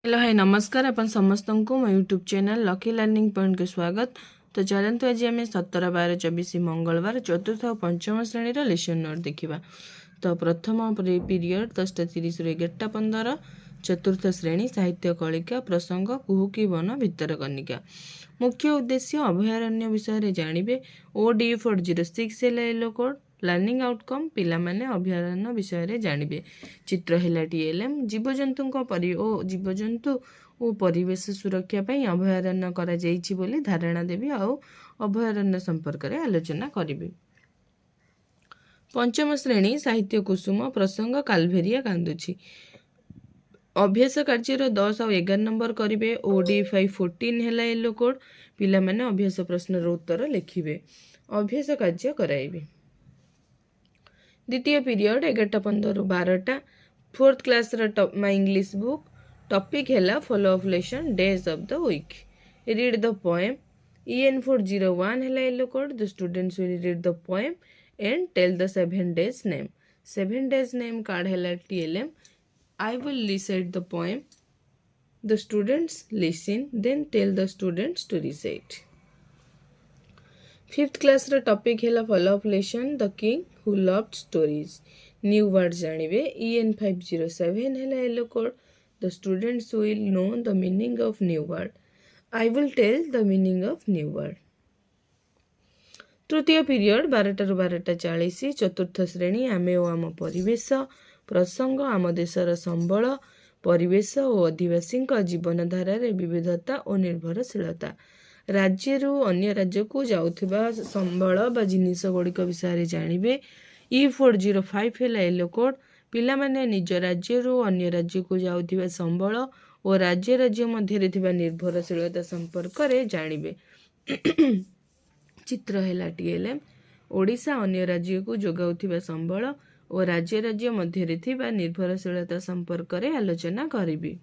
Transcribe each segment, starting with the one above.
Hello hi नमस्कार अपन समस्त को मो YouTube channel lucky learning point के स्वागत। तो चलते आज आम 17/12/24 मंगलवार चतुर्थ और पंचम श्रेणी लेसन नोट देखा। तो प्रथम पीरियड 10:30 रु 11:15 चतुर्थ श्रेणी साहित्य कलिका प्रसंग कुहुकी वन भितरकनिका। मुख्य उद्देश्य अभयारण्य विषय जानवे। OD406 है येलो कोड। लर्निंग आउटकम पिला माने अभयारण्य विषय जानवे। चित्र है TLM जीवजंतु जीवजंतु और परिवेश सुरक्षा पाई अभयारण्य करा जाइछि बोली धारणा देवी आउ अभयारण्य संपर्क में आलोचना करिवे। पंचम श्रेणी साहित्य कुसुम प्रसंग कालभेरिया कांदुछि। अभ्यास कार्य 10 और 11 नंबर करेंगे। OD514 है येलो कोड। पिला माने अभ्यास प्रश्न उत्तर लिखिबे। अभ्यास कार्य कराइबे। द्वितीय पीरियड 11:15 रु 12टा fourth class my English book. Topic है follow up lesson days of the week. Read the poem. EN401 है yellow code. The students will read the poem and tell the 7 days name. 7 days name card है TLM। I will recite the poem. The students listen, then tell the students to recite. Fifth class रा topic है follow up lesson The King Who Loved Stories. New word जानिबे। EN507 है yellow code. The students will know the meaning of new word. I will tell the meaning of new word. तृतीय period 12 रु 12:40 चतुर्थ श्रेणी आमे ओ आम परिवेश प्रसंग आम देशर संबल परिवेश और आदिवासी जीवनधारा विविधता और निर्भरशीलता। राज्य अन्य राज्य को जाउथिबा संबल बा जिनिस गुड़िक विषय जानवे। E405 है येलो कोड। पिला माने निज राज्य अन्य राज्य को जाउथिबा संबल और राज्य राज्य मध्य थिबा निर्भरशीलता संपर्क में जानवे। चित्र है TLM ओडिशा अन्य राज्य को जोगाउथिबा संबल और राज्य राज्य मध्य थिबा निर्भरशीलता संपर्क में आलोचना करिबी।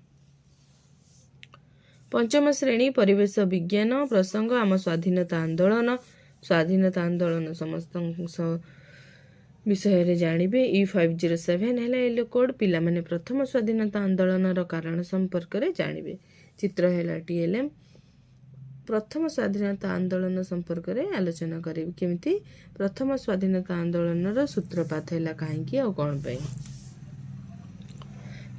पंचम श्रेणी परिवेश विज्ञान प्रसंग आम स्वाधीनता आंदोलन समस्त विषय जानवे। E507 है येलो कोड। पिला माने प्रथम स्वाधीनता आंदोलन कारण संपर्क में जानवे। चित्र है TLM प्रथम स्वाधीनता आंदोलन संपर्क में आलोचना करेंगे। केमिति प्रथम स्वाधीनता आंदोलन सूत्रपात है कहीं और कौन पाई।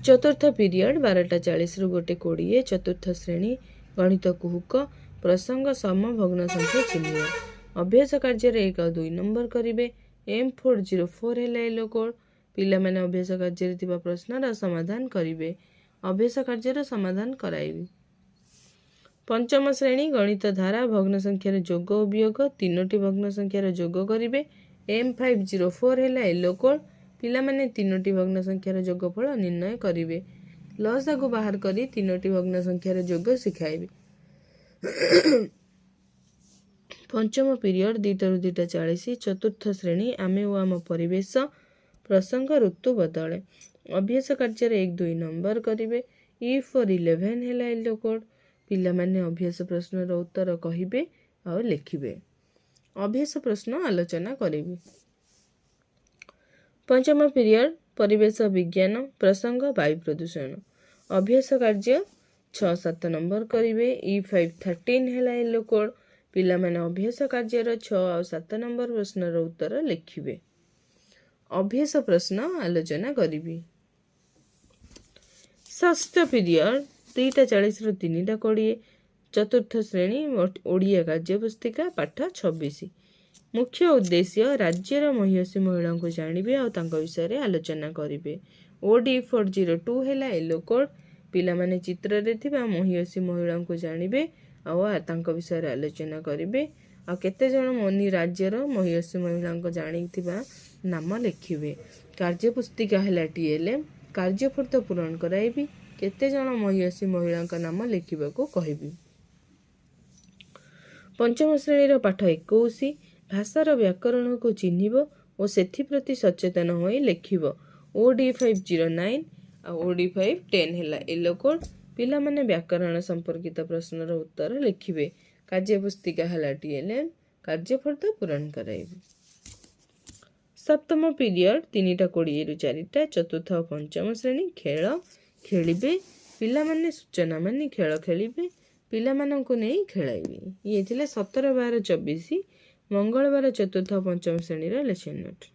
चतुर्थ पीरियड 12:40 रु 1:20 चतुर्थ श्रेणी गणित कुहुक प्रसंग सम भग्न संख्या चिन्ह। अभ्यास कार्य 1 और 2 नंबर करेंगे। M404 है येलो कोड। पिला माने अभ्यास कार्य प्रश्न समाधान करेंगे। अभ्यास कार्य समाधान कराइबे। पंचम श्रेणी गणित धारा भग्न संख्यार जोग और वियोग 3टी भग्न संख्यार जोग करेंगे। M504 है येलो कोड। पिला माने 3टी भग्न संख्यार जोगफल निर्णय करेंगे। लसा को बाहर करी 3टी भग्न संख्यार जोग शिखाइबे। पंचम पीरियड 2 रु 2:40 चतुर्थ श्रेणी आमे ओ आम परिवेश प्रसंग ऋतु बदले। अभ्यास कार्य 1-2 नंबर करेंगे। E411 है येलो कोड। पिला माने अभ्यास प्रश्न उत्तर कहिबे और लिखिबे। अभ्यास प्रश्न आलोचना करेंगे। पंचम पीरियड परिवेश विज्ञान प्रसंग वायु प्रदूषण। अभ्यास कार्य 6-7 नंबर करेंगे। E513 है येलो कोड। पिला माने अभ्यास कार्य 6 और 7 नंबर प्रश्न उत्तर लिखिबे। अभ्यास प्रश्न आलोचना करेंगे। षष्ठ पीरियड 2:40 रु 3:20 चतुर्थ श्रेणी ओडिया कार्य पुस्तिका पाठ 26। मुख्य उद्देश्य राज्यर महिषी महिला को जानवे और विषय आलोचना करेंगे। OD402 है येलो कोड। पिला माने चित्र रे थिबा महिषी महिला को जानवे और विषय आलोचना करेंगे। आ केते जण मनी राज्यर महिषी महिला को जानिथिबा नाम लिखिबे। कार्य पुस्तिका है TLM कार्यफल तो पूरण कराइबी। केते जण महिषी महिला नाम लिखा कहबी। पंचम श्रेणी पाठ 21 भाषार व्याकरण को चिन्हिब और सेप्रति सचेतन हो लिखिब। OD509 और OD510 है येलो कोड। पिला माने व्याकरण संपर्कित प्रश्नर उत्तर लिखिबे। कार्य पुस्तिका है TLM कार्यफल तो पूरण कराइबे। सप्तम पीरियड 3:20 रु 4टा चतुर्थ और पंचम श्रेणी खेल खेलिबे ପିଲାମାନେ ସୂଚନା ମାନି ଖେଳ ଖେଳିବେ, ପିଲାମାନଙ୍କୁ ନେଇ ଖେଳାଇବେ। ଇଏ ଥିଲା 17, 12, 24 ମଙ୍ଗଳବାର ଚତୁର୍ଥ ଓ ପଞ୍ଚମ ଶ୍ରେଣୀର ଲେସନ୍ ନୋଟ୍।